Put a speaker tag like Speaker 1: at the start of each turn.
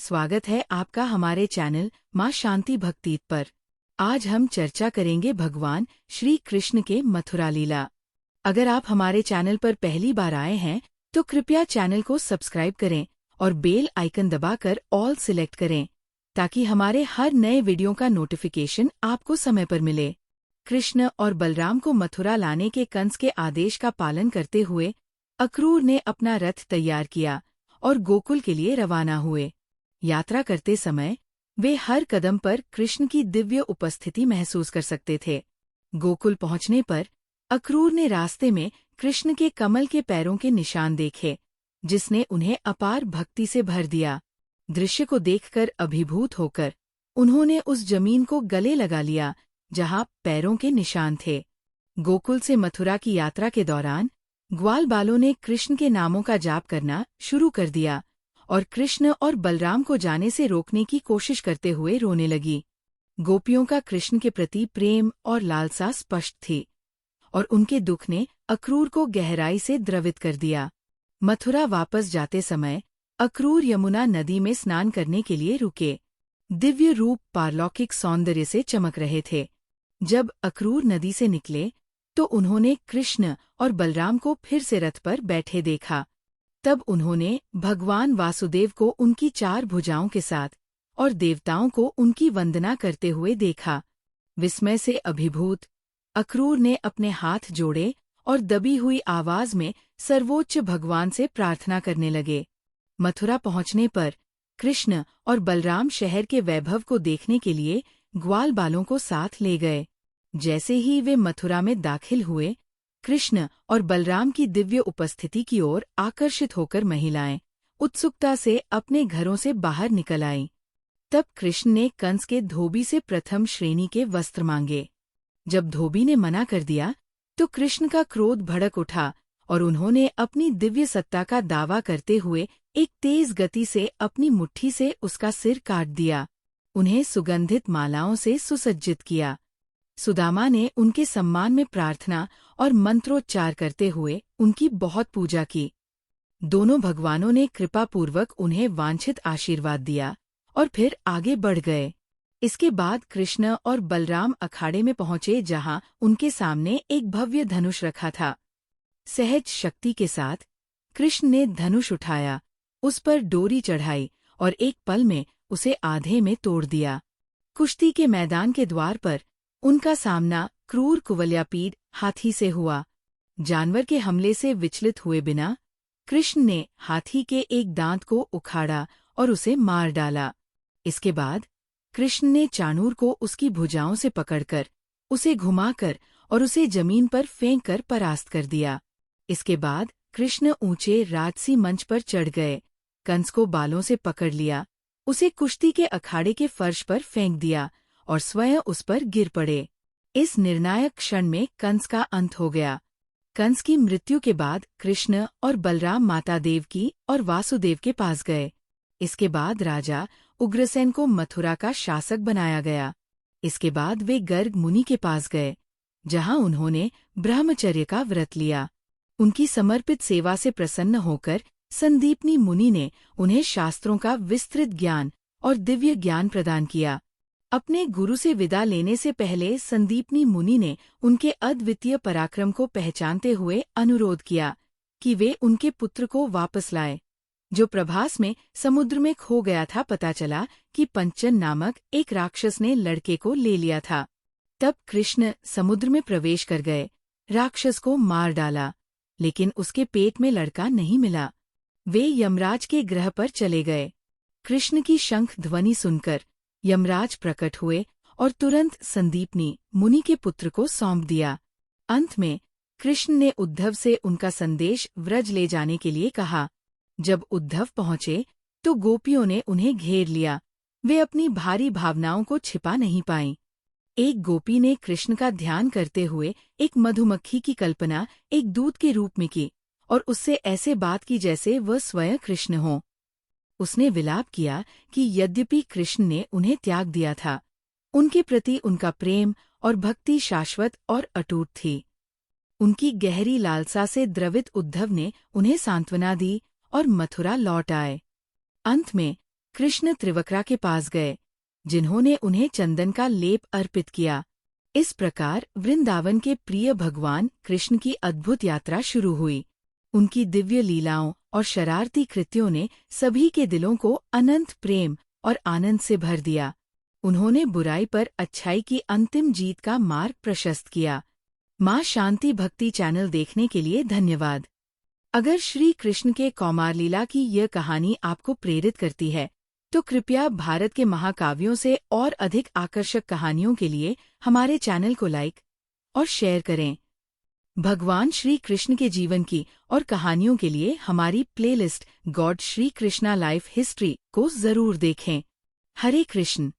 Speaker 1: स्वागत है आपका हमारे चैनल माँ शांति भक्ति पर। आज हम चर्चा करेंगे भगवान श्री कृष्ण के मथुरा लीला। अगर आप हमारे चैनल पर पहली बार आए हैं तो कृपया चैनल को सब्सक्राइब करें और बेल आइकन दबाकर ऑल सिलेक्ट करें ताकि हमारे हर नए वीडियो का नोटिफिकेशन आपको समय पर मिले। कृष्ण और बलराम को मथुरा लाने के कंस के आदेश का पालन करते हुए अक्रूर ने अपना रथ तैयार किया और गोकुल के लिए रवाना हुए। यात्रा करते समय वे हर कदम पर कृष्ण की दिव्य उपस्थिति महसूस कर सकते थे। गोकुल पहुंचने पर अक्रूर ने रास्ते में कृष्ण के कमल के पैरों के निशान देखे, जिसने उन्हें अपार भक्ति से भर दिया। दृश्य को देखकर अभिभूत होकर उन्होंने उस जमीन को गले लगा लिया जहां पैरों के निशान थे। गोकुल से मथुरा की यात्रा के दौरान ग्वालबालों ने कृष्ण के नामों का जाप करना शुरू कर दिया और कृष्ण और बलराम को जाने से रोकने की कोशिश करते हुए रोने लगी। गोपियों का कृष्ण के प्रति प्रेम और लालसा स्पष्ट थी और उनके दुख ने अक्रूर को गहराई से द्रवित कर दिया। मथुरा वापस जाते समय अक्रूर यमुना नदी में स्नान करने के लिए रुके। दिव्य रूप पारलौकिक सौंदर्य से चमक रहे थे। जब अक्रूर नदी से निकले तो उन्होंने कृष्ण और बलराम को फिर से रथ पर बैठे देखा। तब उन्होंने भगवान वासुदेव को उनकी 4 भुजाओं के साथ और देवताओं को उनकी वंदना करते हुए देखा। विस्मय से अभिभूत अक्रूर ने अपने हाथ जोड़े और दबी हुई आवाज में सर्वोच्च भगवान से प्रार्थना करने लगे। मथुरा पहुंचने पर कृष्ण और बलराम शहर के वैभव को देखने के लिए ग्वालबालों को साथ ले गए। जैसे ही वे मथुरा में दाखिल हुए, कृष्ण और बलराम की दिव्य उपस्थिति की ओर आकर्षित होकर महिलाएं उत्सुकता से अपने घरों से बाहर निकल आईं। तब कृष्ण ने कंस के धोबी से प्रथम श्रेणी के वस्त्र मांगे। जब धोबी ने मना कर दिया तो कृष्ण का क्रोध भड़क उठा और उन्होंने अपनी दिव्य सत्ता का दावा करते हुए एक तेज गति से अपनी मुट्ठी से उसका सिर काट दिया। उन्हें सुगंधित मालाओं से सुसज्जित किया। सुदामा ने उनके सम्मान में प्रार्थना और मंत्रोच्चार करते हुए उनकी बहुत पूजा की। दोनों भगवानों ने कृपापूर्वक उन्हें वांछित आशीर्वाद दिया और फिर आगे बढ़ गए। इसके बाद कृष्ण और बलराम अखाड़े में पहुंचे जहां उनके सामने एक भव्य धनुष रखा था। सहज शक्ति के साथ कृष्ण ने धनुष उठाया, उस पर डोरी चढ़ाई और एक पल में उसे आधे में तोड़ दिया। कुश्ती के मैदान के द्वार पर उनका सामना क्रूर कुवलयापीड हाथी से हुआ। जानवर के हमले से विचलित हुए बिना कृष्ण ने हाथी के एक दांत को उखाड़ा और उसे मार डाला। इसके बाद कृष्ण ने चाणूर को उसकी भुजाओं से पकड़कर उसे घुमाकर और उसे जमीन पर फेंककर परास्त कर दिया। इसके बाद कृष्ण ऊंचे राजसी मंच पर चढ़ गए, कंस को बालों से पकड़ लिया, उसे कुश्ती के अखाड़े के फर्श पर फेंक दिया और स्वयं उस पर गिर पड़े। इस निर्णायक क्षण में कंस का अंत हो गया। कंस की मृत्यु के बाद कृष्ण और बलराम माता देवकी और वासुदेव के पास गए। इसके बाद राजा उग्रसेन को मथुरा का शासक बनाया गया। इसके बाद वे गर्ग मुनि के पास गए, जहां उन्होंने ब्रह्मचर्य का व्रत लिया। उनकी समर्पित सेवा से प्रसन्न होकर संदीपनी मुनि ने उन्हें शास्त्रों का विस्तृत ज्ञान और दिव्य ज्ञान प्रदान किया। अपने गुरु से विदा लेने से पहले संदीपनी मुनि ने उनके अद्वितीय पराक्रम को पहचानते हुए अनुरोध किया कि वे उनके पुत्र को वापस लाए, जो प्रभास में समुद्र में खो गया था। पता चला कि पंचन नामक एक राक्षस ने लड़के को ले लिया था। तब कृष्ण समुद्र में प्रवेश कर गए, राक्षस को मार डाला, लेकिन उसके पेट में लड़का नहीं मिला। वे यमराज के गृह पर चले गए। कृष्ण की शंख ध्वनि सुनकर यमराज प्रकट हुए और तुरंत संदीपनी मुनि के पुत्र को सौंप दिया। अंत में कृष्ण ने उद्धव से उनका संदेश व्रज ले जाने के लिए कहा। जब उद्धव पहुंचे तो गोपियों ने उन्हें घेर लिया। वे अपनी भारी भावनाओं को छिपा नहीं पाईं। एक गोपी ने कृष्ण का ध्यान करते हुए एक मधुमक्खी की कल्पना एक दूत के रूप में की और उससे ऐसे बात की जैसे वह स्वयं कृष्ण हो। उसने विलाप किया कि यद्यपि कृष्ण ने उन्हें त्याग दिया था, उनके प्रति उनका प्रेम और भक्ति शाश्वत और अटूट थी। उनकी गहरी लालसा से द्रवित उद्धव ने उन्हें सांत्वना दी और मथुरा लौट आए। अंत में कृष्ण त्रिवक्रा के पास गए, जिन्होंने उन्हें चंदन का लेप अर्पित किया। इस प्रकार वृंदावन के प्रिय भगवान कृष्ण की अद्भुत यात्रा शुरू हुई। उनकी दिव्य लीलाओं और शरारती कृत्यों ने सभी के दिलों को अनंत प्रेम और आनंद से भर दिया। उन्होंने बुराई पर अच्छाई की अंतिम जीत का मार्ग प्रशस्त किया। माँ शांति भक्ति चैनल देखने के लिए धन्यवाद। अगर श्री कृष्ण के कौमार लीला की यह कहानी आपको प्रेरित करती है, तो कृपया भारत के महाकाव्यों से और अधिक आकर्षक कहानियों के लिए हमारे चैनल को लाइक और शेयर करें। भगवान श्री कृष्ण के जीवन की और कहानियों के लिए हमारी playlist God Shri Krishna life history को जरूर देखें। हरे कृष्ण।